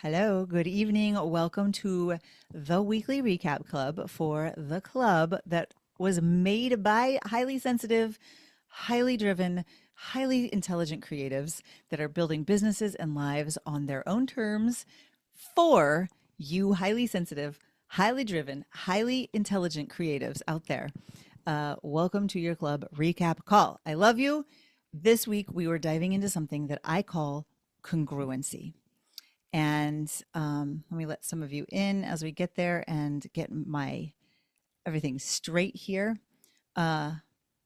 Hello, good evening. Welcome to the weekly recap club for the club that was made by highly sensitive, highly driven, highly intelligent creatives that are building businesses and lives on their own terms for you, highly sensitive, highly driven, highly intelligent creatives out there. Welcome to your club recap call. I love you. This week, we were diving into something that I call congruency. And let me let some of you in as we get there and get my everything straight here. Uh,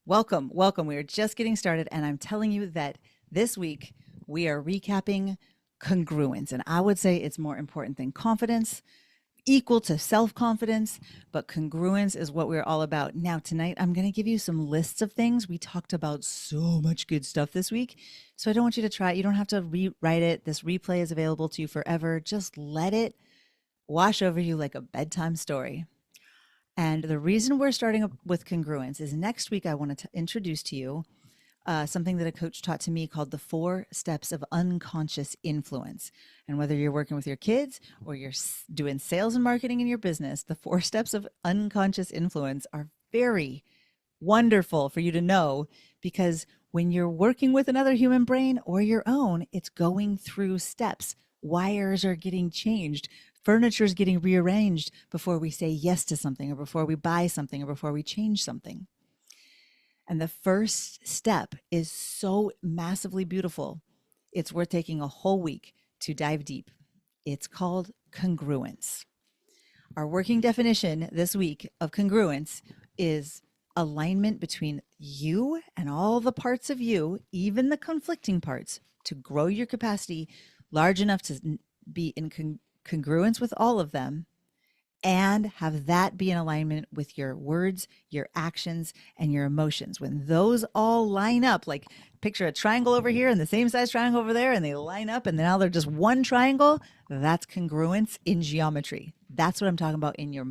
welcome. We are just getting started, and I'm telling you that this week we are recapping congruence. And I would say it's more important than confidence, equal to self confidence, but congruence is what we're all about. Now, tonight, I'm going to give you some lists of things. We talked about so much good stuff this week. So I don't want you to try it. You don't have to rewrite it. This replay is available to you forever. Just let it wash over you like a bedtime story. And the reason we're starting with congruence is next week, I want to introduce to you something that a coach taught to me called the 4 steps of unconscious influence. And whether you're working with your kids or you're doing sales and marketing in your business, the 4 steps of unconscious influence are very wonderful for you to know, because when you're working with another human brain or your own, it's going through steps. Wires are getting changed. Furniture is getting rearranged before we say yes to something, or before we buy something, or before we change something. And the first step is so massively beautiful. It's worth taking a whole week to dive deep. It's called congruence. Our working definition this week of congruence is alignment between you and all the parts of you, even the conflicting parts, to grow your capacity large enough to be in congruence with all of them, and have that be in alignment with your words, your actions, and your emotions. When those all line up, like picture a triangle over here and the same size triangle over there, and they line up and now they're just one triangle, that's congruence in geometry. That's what I'm talking about in your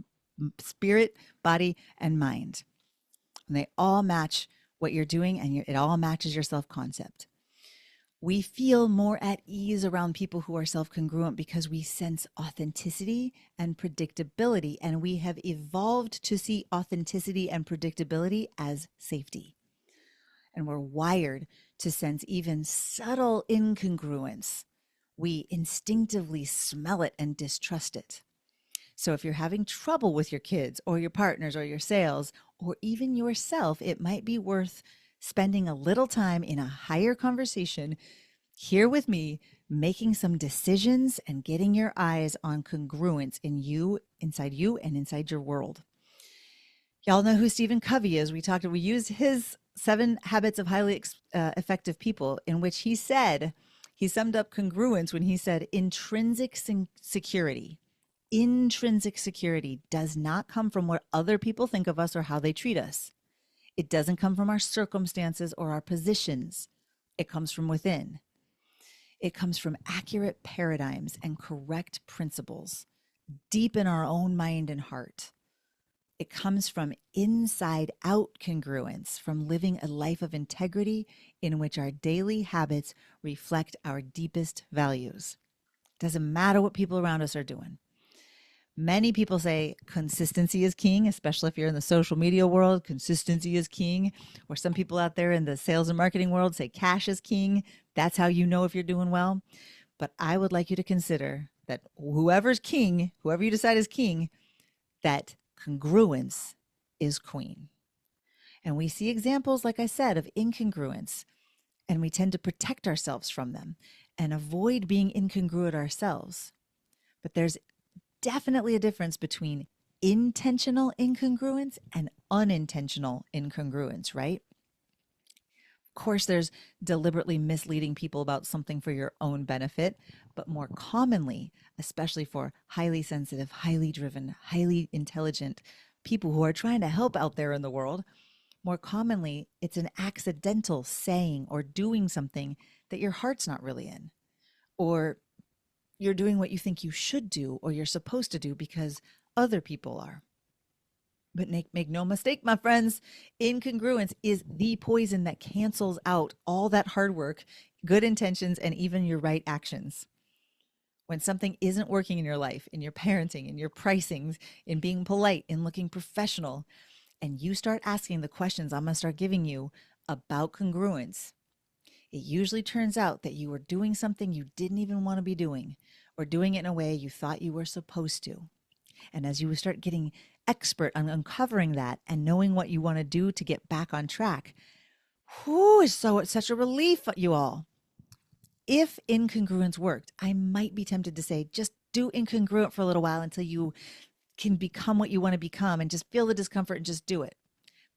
spirit, body, and mind. And they all match what you're doing, and it all matches your self-concept. We feel more at ease around people who are self-congruent because we sense authenticity and predictability, and we have evolved to see authenticity and predictability as safety. And we're wired to sense even subtle incongruence. We instinctively smell it and distrust it. So if you're having trouble with your kids or your partners or your sales or even yourself, it might be worth spending a little time in a higher conversation here with me, making some decisions and getting your eyes on congruence in you, inside you, and inside your world. Y'all know who Stephen Covey is. We used his 7 habits of highly effective people, in which he summed up congruence when he said intrinsic security. Intrinsic security does not come from what other people think of us or how they treat us. It doesn't come from our circumstances or our positions. It comes from within. It comes from accurate paradigms and correct principles deep in our own mind and heart. It comes from inside out congruence, from living a life of integrity in which our daily habits reflect our deepest values. Doesn't matter what people around us are doing. Many people say consistency is king, especially if you're in the social media world. Consistency is king. Or some people out there in the sales and marketing world say cash is king. That's how you know if you're doing well. But I would like you to consider that whoever's king, whoever you decide is king, that congruence is queen. And we see examples, like I said, of incongruence, and we tend to protect ourselves from them and avoid being incongruent ourselves. But there's definitely a difference between intentional incongruence and unintentional incongruence, right? Of course, there's deliberately misleading people about something for your own benefit, but more commonly, especially for highly sensitive, highly driven, highly intelligent people who are trying to help out there in the world, more commonly, it's an accidental saying or doing something that your heart's not really in, or you're doing what you think you should do or you're supposed to do because other people are. But make no mistake, my friends, incongruence is the poison that cancels out all that hard work, good intentions, and even your right actions. When something isn't working in your life, in your parenting, in your pricing, in being polite, in looking professional, and you start asking the questions I'm going to start giving you about congruence, it usually turns out that you were doing something you didn't even want to be doing, or doing it in a way you thought you were supposed to. And as you start getting expert on uncovering that and knowing what you want to do to get back on track, it's such a relief, you all. If incongruence worked, I might be tempted to say, just do incongruent for a little while until you can become what you want to become and just feel the discomfort and just do it.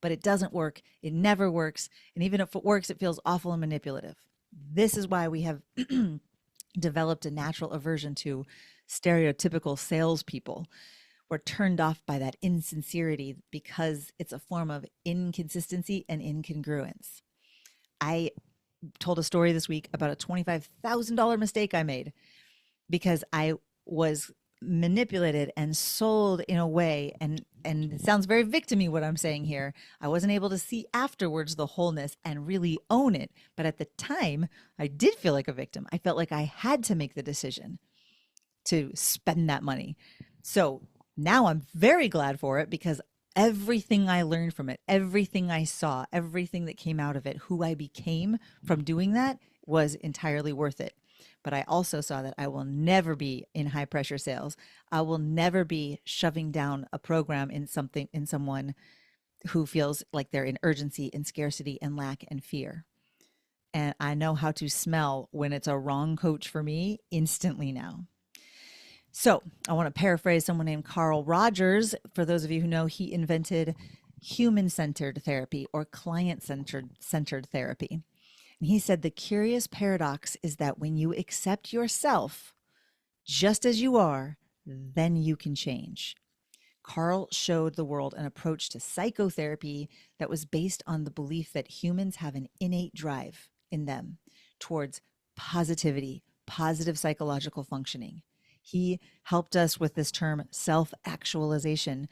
But it doesn't work. It never works. And even if it works, it feels awful and manipulative. This is why we have developed a natural aversion to stereotypical salespeople. We're turned off by that insincerity because it's a form of inconsistency and incongruence. I told a story this week about a $25,000 mistake I made because I was manipulated and sold in a way, and it sounds very victim-y what I'm saying here. I wasn't able to see afterwards the wholeness and really own it. But at the time, I did feel like a victim. I felt like I had to make the decision to spend that money. So now I'm very glad for it because everything I learned from it, everything I saw, everything that came out of it, who I became from doing that was entirely worth it. But I also saw that I will never be in high pressure sales. I will never be shoving down a program in someone who feels like they're in urgency and scarcity and lack and fear. And I know how to smell when it's a wrong coach for me instantly now. So I want to paraphrase someone named Carl Rogers. For those of you who know, he invented human-centered therapy or client-centered therapy. And he said the curious paradox is that when you accept yourself just as you are, then you can change. Carl showed the world an approach to psychotherapy that was based on the belief that humans have an innate drive in them towards positivity, positive psychological functioning. He helped us with this term self-actualization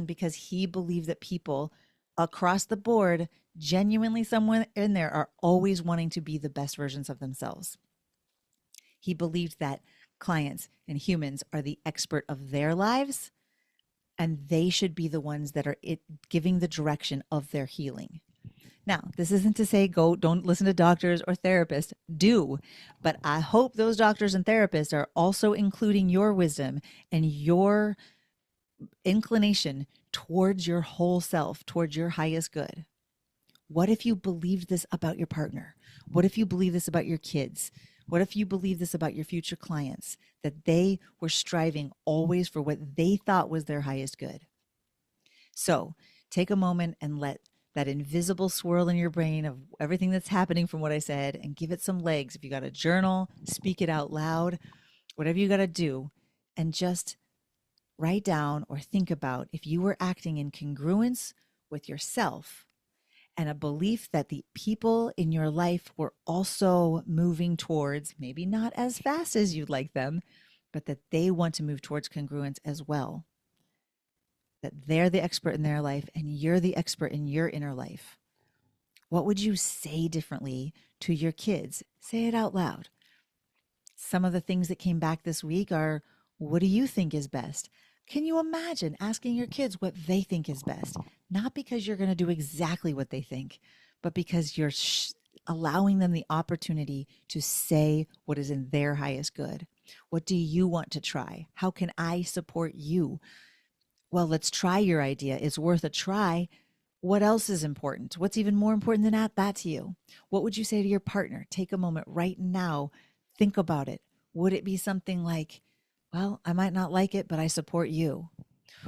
because he believed that people across the board, genuinely somewhere in there, are always wanting to be the best versions of themselves. He believed that clients and humans are the expert of their lives and they should be the ones that are giving the direction of their healing. Now, this isn't to say don't listen to doctors or therapists. Do. But I hope those doctors and therapists are also including your wisdom and your inclination towards your whole self, towards your highest good. What if you believed this about your partner? What if you believe this about your kids? What if you believe this about your future clients, that they were striving always for what they thought was their highest good? So take a moment and let that invisible swirl in your brain of everything that's happening from what I said and give it some legs. If you got a journal, speak it out loud, whatever you got to do, and just write down or think about if you were acting in congruence with yourself and a belief that the people in your life were also moving towards, maybe not as fast as you'd like them, but that they want to move towards congruence as well. That they're the expert in their life and you're the expert in your inner life. What would you say differently to your kids? Say it out loud. Some of the things that came back this week are, what do you think is best? Can you imagine asking your kids what they think is best? Not because you're going to do exactly what they think, but because you're allowing them the opportunity to say what is in their highest good. What do you want to try? How can I support you? Well, let's try your idea. It's worth a try. What else is important? What's even more important than that to you? What would you say to your partner? Take a moment right now. Think about it. Would it be something like, well, I might not like it, but I support you?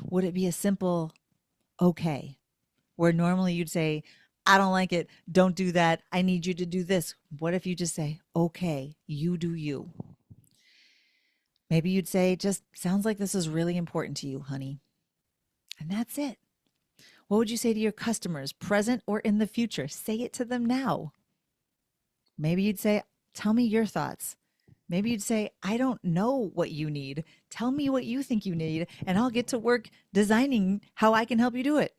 Would it be a simple, okay, where normally you'd say, I don't like it. Don't do that. I need you to do this. What if you just say, okay, you do you? Maybe you'd say, just sounds like this is really important to you, honey. And that's it. What would you say to your customers, present or in the future? Say it to them now. Maybe you'd say, tell me your thoughts. Maybe you'd say, I don't know what you need. Tell me what you think you need, and I'll get to work designing how I can help you do it.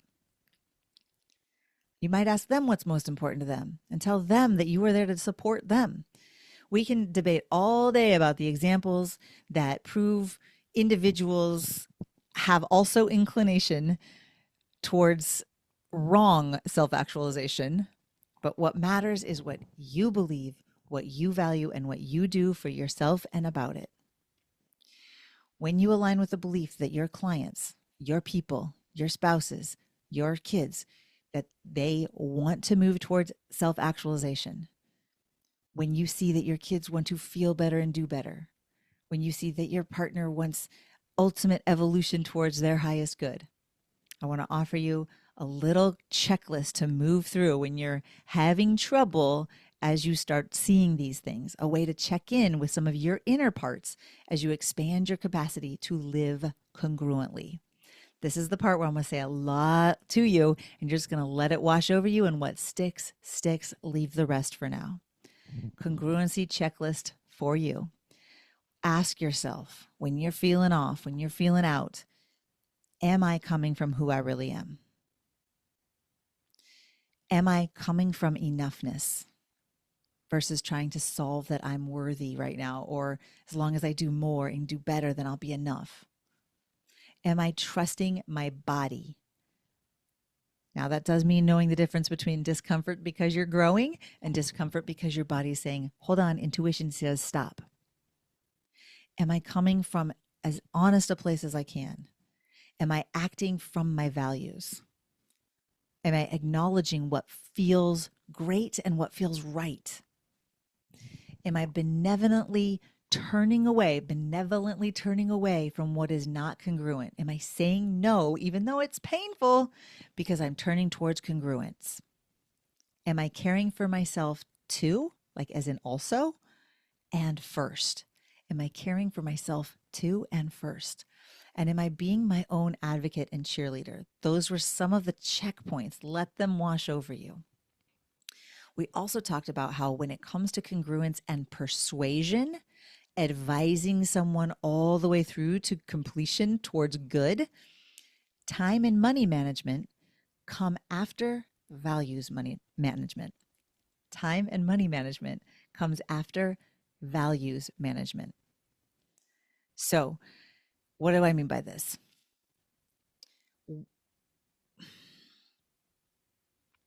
You might ask them what's most important to them and tell them that you are there to support them. We can debate all day about the examples that prove individuals have also inclination towards wrong self actualization. But what matters is what you believe, what you value, and what you do for yourself and about it. When you align with the belief that your clients, your people, your spouses, your kids, that they want to move towards self actualization, when you see that your kids want to feel better and do better, when you see that your partner wants ultimate evolution towards their highest good, I want to offer you a little checklist to move through when you're having trouble as you start seeing these things, a way to check in with some of your inner parts as you expand your capacity to live congruently. This is the part where I'm going to say a lot to you, and you're just going to let it wash over you, and what sticks, sticks. Leave the rest for now. Congruency checklist for you. Ask yourself when you're feeling off, when you're feeling out, am I coming from who I really am? Am I coming from enoughness versus trying to solve that I'm worthy right now, or as long as I do more and do better, then I'll be enough? Am I trusting my body? Now, that does mean knowing the difference between discomfort because you're growing and discomfort because your body's saying, hold on, intuition says stop. Am I coming from as honest a place as I can? Am I acting from my values? Am I acknowledging what feels great and what feels right? Am I benevolently turning away from what is not congruent? Am I saying no, even though it's painful, because I'm turning towards congruence? Am I caring for myself too, like as in also, and first? Am I caring for myself too and first? And am I being my own advocate and cheerleader? Those were some of the checkpoints. Let them wash over you. We also talked about how when it comes to congruence and persuasion, advising someone all the way through to completion towards good, time and money management come after values money management. Time and money management comes after values management. So, what do I mean by this?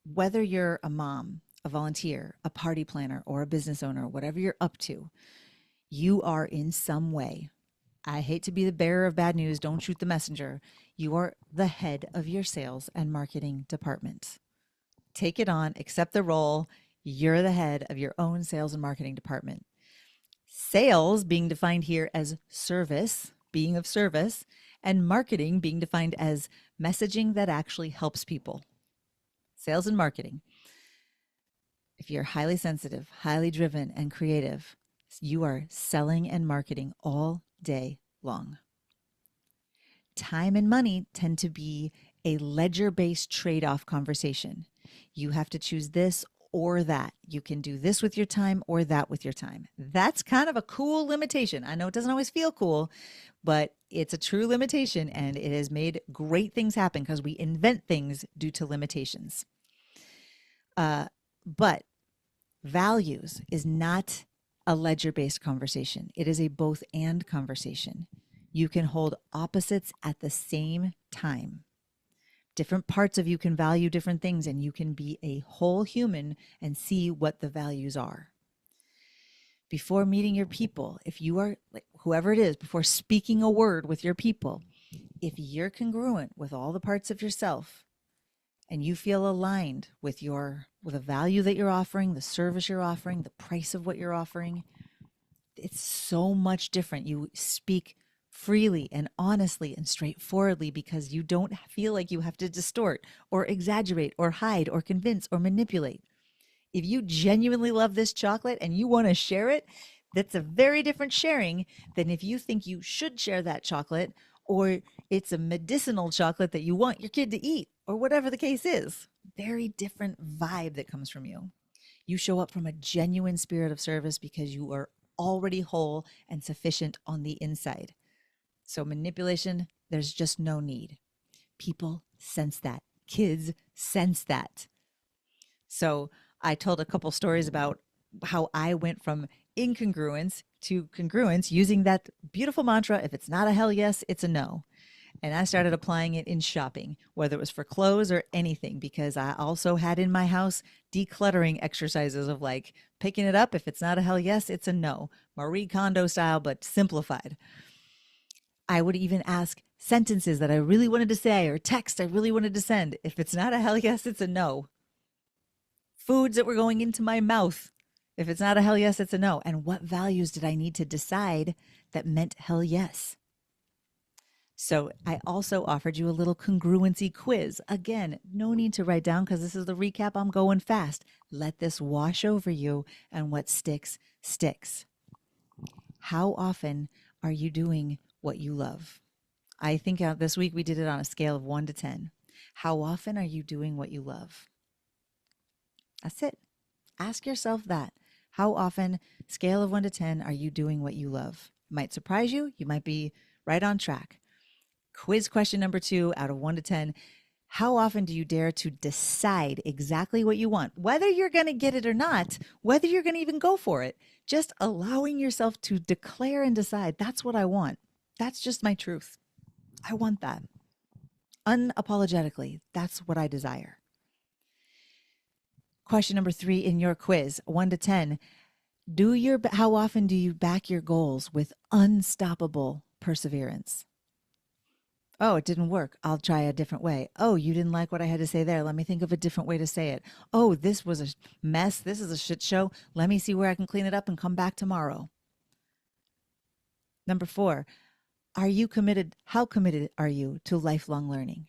Whether you're a mom, a volunteer, a party planner, or a business owner, whatever you're up to, you are in some way. I hate to be the bearer of bad news. Don't shoot the messenger. You are the head of your sales and marketing department. Take it on, accept the role. You're the head of your own sales and marketing department. Sales being defined here as service, being of service, and marketing being defined as messaging that actually helps people. Sales and marketing. If you're highly sensitive, highly driven, and creative, you are selling and marketing all day long. Time and money tend to be a ledger-based trade-off conversation. You have to choose this or that. You can do this with your time or that with your time. That's kind of a cool limitation. I know it doesn't always feel cool, but it's a true limitation, and it has made great things happen because we invent things due to limitations. But values is not a ledger-based conversation. It is a both and conversation. You can hold opposites at the same time. Different parts of you can value different things, and you can be a whole human and see what the values are. Before meeting your people, if you are, like, whoever it is, before speaking a word with your people, if you're congruent with all the parts of yourself and you feel aligned with a value that you're offering, the service you're offering, the price of what you're offering, it's so much different. You speak freely and honestly and straightforwardly because you don't feel like you have to distort or exaggerate or hide or convince or manipulate. If you genuinely love this chocolate and you want to share it, that's a very different sharing than if you think you should share that chocolate, or it's a medicinal chocolate that you want your kid to eat, or whatever the case is. Very different vibe that comes from you. You show up from a genuine spirit of service because you are already whole and sufficient on the inside. So manipulation, there's just no need. People sense that. Kids sense that. So I told a couple stories about how I went from incongruence to congruence using that beautiful mantra, if it's not a hell yes, it's a no. And I started applying it in shopping, whether it was for clothes or anything, because I also had in my house decluttering exercises of like picking it up. If it's not a hell yes, it's a no. Marie Kondo style, but simplified. I would even ask sentences that I really wanted to say or text I really wanted to send. If it's not a hell yes, it's a no. Foods that were going into my mouth. If it's not a hell yes, it's a no. And what values did I need to decide that meant hell yes? So I also offered you a little congruency quiz. Again, no need to write down because this is the recap. I'm going fast. Let this wash over you, and what sticks, sticks. How often are you doing what you love? I think this week we did it on a scale of 1 to 10. How often are you doing what you love? That's it. Ask yourself that. How often, scale of 1 to 10, are you doing what you love? It might surprise you. You might be right on track. Quiz question number 2 out of 1 to 10. How often do you dare to decide exactly what you want? Whether you're going to get it or not, whether you're going to even go for it, just allowing yourself to declare and decide, that's what I want. That's just my truth. I want that. Unapologetically, that's what I desire. Question number 3 in your quiz, 1 to 10. How often do you back your goals with unstoppable perseverance? Oh, it didn't work. I'll try a different way. Oh, you didn't like what I had to say there. Let me think of a different way to say it. Oh, this was a mess. This is a shit show. Let me see where I can clean it up and come back tomorrow. Number 4, are you committed? How committed are you to lifelong learning?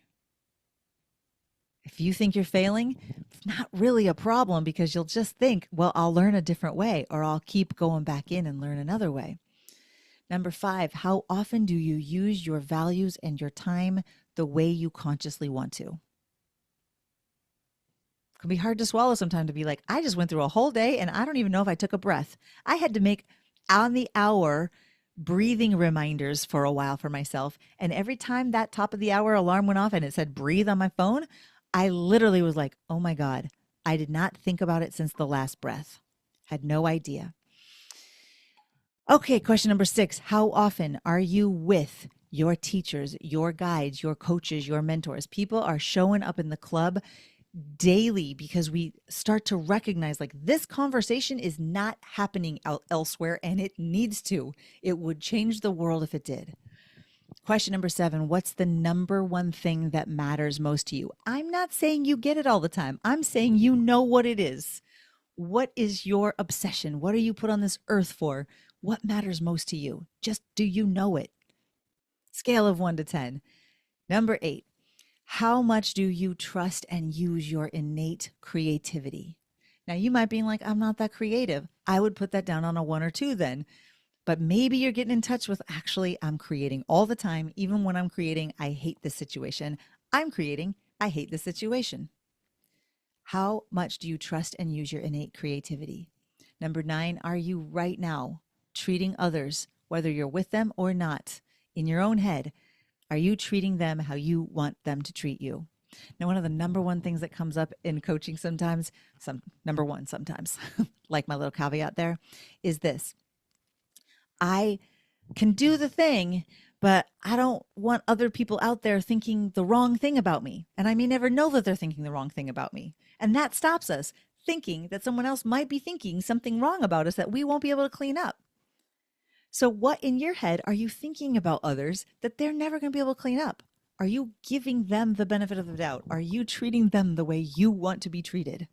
If you think you're failing, it's not really a problem because you'll just think, well, I'll learn a different way, or I'll keep going back in and learn another way. Number 5, how often do you use your values and your time the way you consciously want to? It can be hard to swallow sometimes to be like, I just went through a whole day and I don't even know if I took a breath. I had to make on the hour breathing reminders for a while for myself. And every time that top of the hour alarm went off and it said breathe on my phone, I literally was like, oh my God, I did not think about it since the last breath. Had no idea. Okay, question number 6. How often are you with your teachers, your guides, your coaches, your mentors? People are showing up in the club daily because we start to recognize like this conversation is not happening elsewhere and it needs to. It would change the world if it did. Question number 7. What's the number one thing that matters most to you? I'm not saying you get it all the time. I'm saying you know what it is. What is your obsession? What are you put on this earth for? What matters most to you? Just do you know it? Scale of 1 to 10. Number 8, how much do you trust and use your innate creativity? Now, you might be like, I'm not that creative. I would put that down on a 1 or 2 then. But maybe you're getting in touch with, actually, I'm creating all the time. Even when I'm creating, I hate this situation. I'm creating, I hate this situation. How much do you trust and use your innate creativity? Number 9, are you right now treating others, whether you're with them or not, in your own head? Are you treating them how you want them to treat you? Now, one of the number one things that comes up in coaching sometimes, like my little caveat there, is this. I can do the thing, but I don't want other people out there thinking the wrong thing about me. And I may never know that they're thinking the wrong thing about me. And that stops us thinking that someone else might be thinking something wrong about us that we won't be able to clean up. So what in your head are you thinking about others that they're never going to be able to clean up? Are you giving them the benefit of the doubt? Are you treating them the way you want to be treated?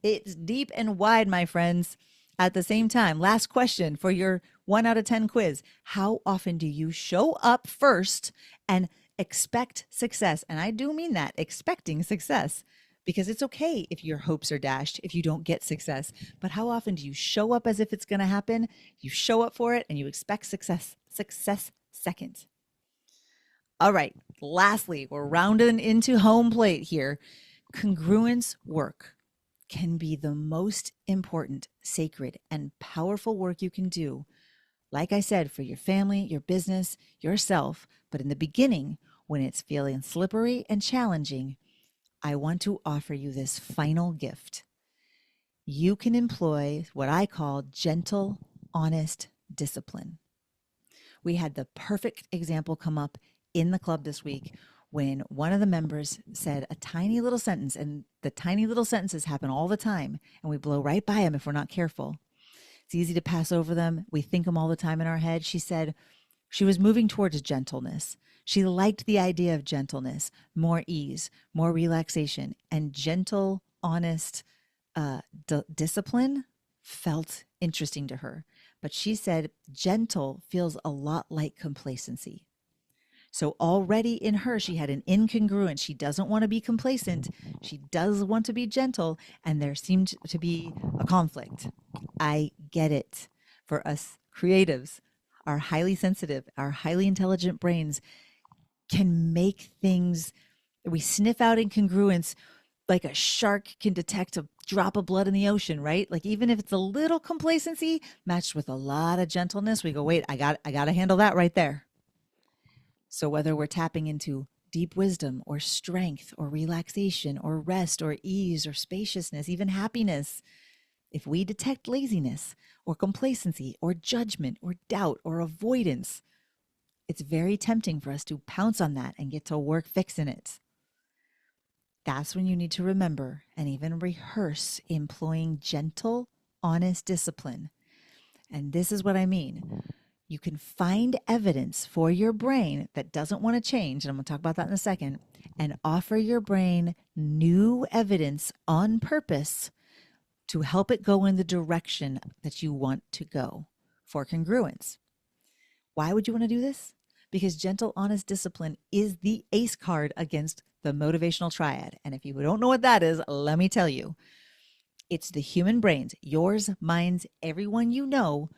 It's deep and wide, my friends. At the same time, last question for your 1 out of 10 quiz. How often do you show up first and expect success? And I do mean that, expecting success, because it's okay if your hopes are dashed, if you don't get success. But how often do you show up as if it's going to happen? You show up for it and you expect success second. All right. Lastly, we're rounding into home plate here. Congruence work can be the most important, sacred, and powerful work you can do. Like I said, for your family, your business, yourself. But in the beginning, when it's feeling slippery and challenging, I want to offer you this final gift. you can employ what I call gentle, honest discipline. We had the perfect example come up in the club this week when one of the members said a tiny little sentence, and the tiny little sentences happen all the time, and we blow right by them if we're not careful. It's easy to pass over them. We think them all the time in our head. She said she was moving towards gentleness. She liked the idea of gentleness, more ease, more relaxation, and gentle, honest discipline felt interesting to her. But she said gentle feels a lot like complacency. So already in her, she had an incongruence. She doesn't want to be complacent. She does want to be gentle. And there seemed to be a conflict. I get it. For us creatives, our highly sensitive, our highly intelligent brains can make things, we sniff out incongruence like a shark can detect a drop of blood in the ocean, right? Like even if it's a little complacency matched with a lot of gentleness, we go, wait, I got to handle that right there. So whether we're tapping into deep wisdom or strength or relaxation or rest or ease or spaciousness, even happiness, if we detect laziness or complacency or judgment or doubt or avoidance, it's very tempting for us to pounce on that and get to work fixing it. That's when you need to remember and even rehearse employing gentle, honest discipline. And this is what I mean. You can find evidence for your brain that doesn't want to change, and I'm going to talk about that in a second, and offer your brain new evidence on purpose to help it go in the direction that you want to go for congruence. Why would you want to do this? Because gentle, honest discipline is the ace card against the motivational triad. And if you don't know what that is, let me tell you. It's the human brains, yours, mine's, everyone you know.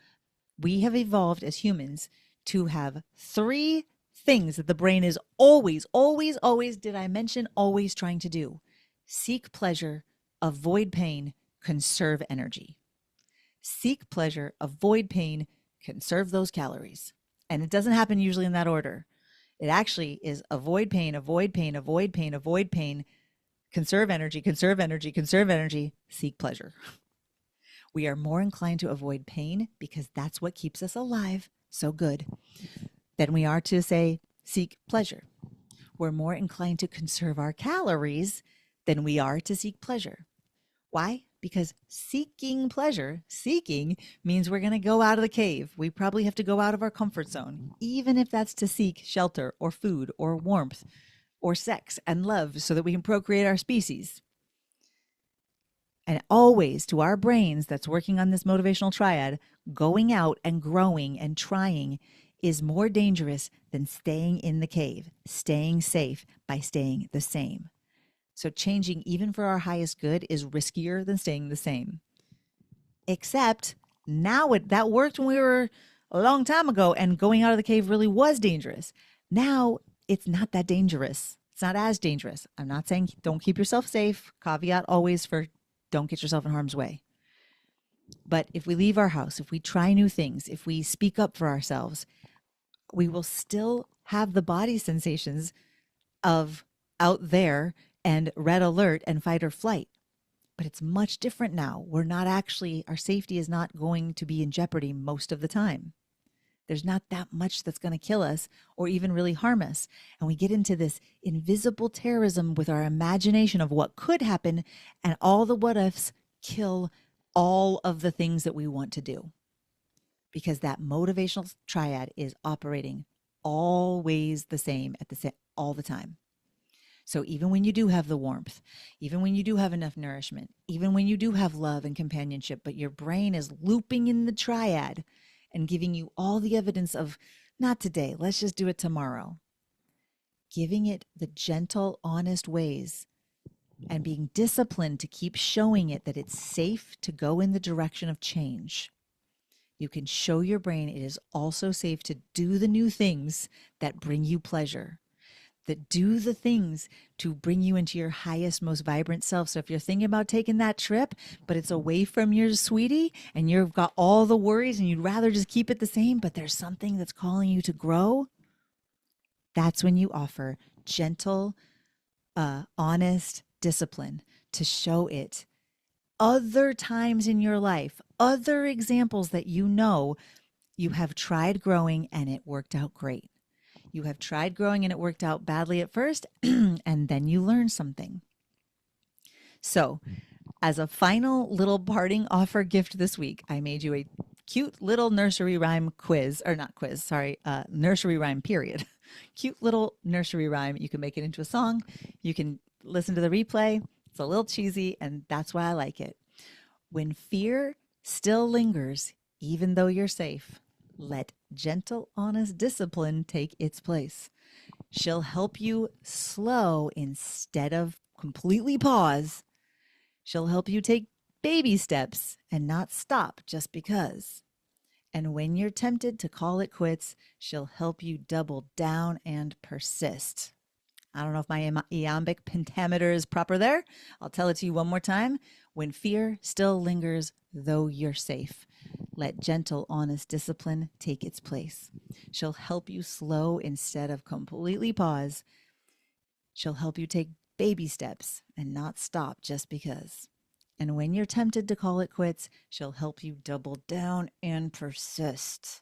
We have evolved as humans to have three things that the brain is always, did I mention always trying to do? Seek pleasure, avoid pain, conserve energy. Seek pleasure, avoid pain, conserve those calories. And it doesn't happen usually in that order. It actually is avoid pain, avoid pain, avoid pain, avoid pain, conserve energy, conserve energy, conserve energy, seek pleasure. We are more inclined to avoid pain because that's what keeps us alive so good than we are to say seek pleasure. We're more inclined to conserve our calories than we are to seek pleasure. Why? Because seeking pleasure, seeking means we're going to go out of the cave. We probably have to go out of our comfort zone, even if that's to seek shelter or food or warmth or sex and love so that we can procreate our species. And always to our brains that's working on this motivational triad, going out and growing and trying is more dangerous than staying in the cave, staying safe by staying the same. So changing even for our highest good is riskier than staying the same. Except now that worked when we were a long time ago and going out of the cave really was dangerous. Now it's not that dangerous. It's not as dangerous. I'm not saying don't keep yourself safe. Caveat always for don't get yourself in harm's way. But if we leave our house, if we try new things, if we speak up for ourselves, we will still have the body sensations of out there and red alert and fight or flight. But it's much different now. We're not actually, our safety is not going to be in jeopardy most of the time. There's not that much that's going to kill us or even really harm us. And we get into this invisible terrorism with our imagination of what could happen, and all the what ifs kill all of the things that we want to do. Because that motivational triad is operating always the same all the time. So even when you do have the warmth, even when you do have enough nourishment, even when you do have love and companionship, but your brain is looping in the triad and giving you all the evidence of not today, let's just do it tomorrow. Giving it the gentle, honest ways and being disciplined to keep showing it that it's safe to go in the direction of change. You can show your brain it is also safe to do the new things that bring you pleasure, that do the things to bring you into your highest, most vibrant self. So if you're thinking about taking that trip, but it's away from your sweetie and you've got all the worries and you'd rather just keep it the same, but there's something that's calling you to grow, that's when you offer gentle, honest discipline to show it other times in your life, other examples that you have tried growing and it worked out great. You have tried growing and it worked out badly at first, and then you learned something. So, as a final little parting offer gift this week, I made you a cute little nursery rhyme quiz, or not quiz, sorry, nursery rhyme, period. Cute little nursery rhyme. You can make it into a song. You can listen to the replay. It's a little cheesy, and that's why I like it. When fear still lingers, even though you're safe, let gentle, honest discipline take its place. She'll help you slow instead of completely pause. She'll help you take baby steps and not stop just because. And when you're tempted to call it quits, she'll help you double down and persist. I don't know if my iambic pentameter is proper there. I'll tell it to you one more time. When fear still lingers, though you're safe, let gentle, honest discipline take its place. She'll help you slow instead of completely pause. She'll help you take baby steps and not stop just because. And when you're tempted to call it quits, she'll help you double down and persist.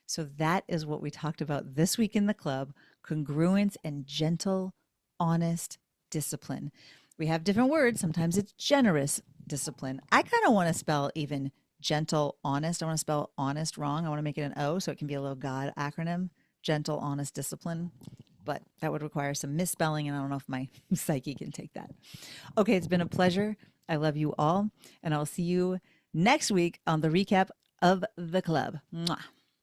So that is what we talked about this week in the club: congruence and gentle, honest discipline. We have different words. Sometimes it's generous discipline. I kind of want to spell even gentle, honest. I want to spell honest wrong. I want to make it an O so it can be a little God acronym: gentle, honest discipline. But that would require some misspelling, and I don't know if my psyche can take that. Okay, it's been a pleasure. I love you all, and I'll see you next week on the recap of the club. Mwah.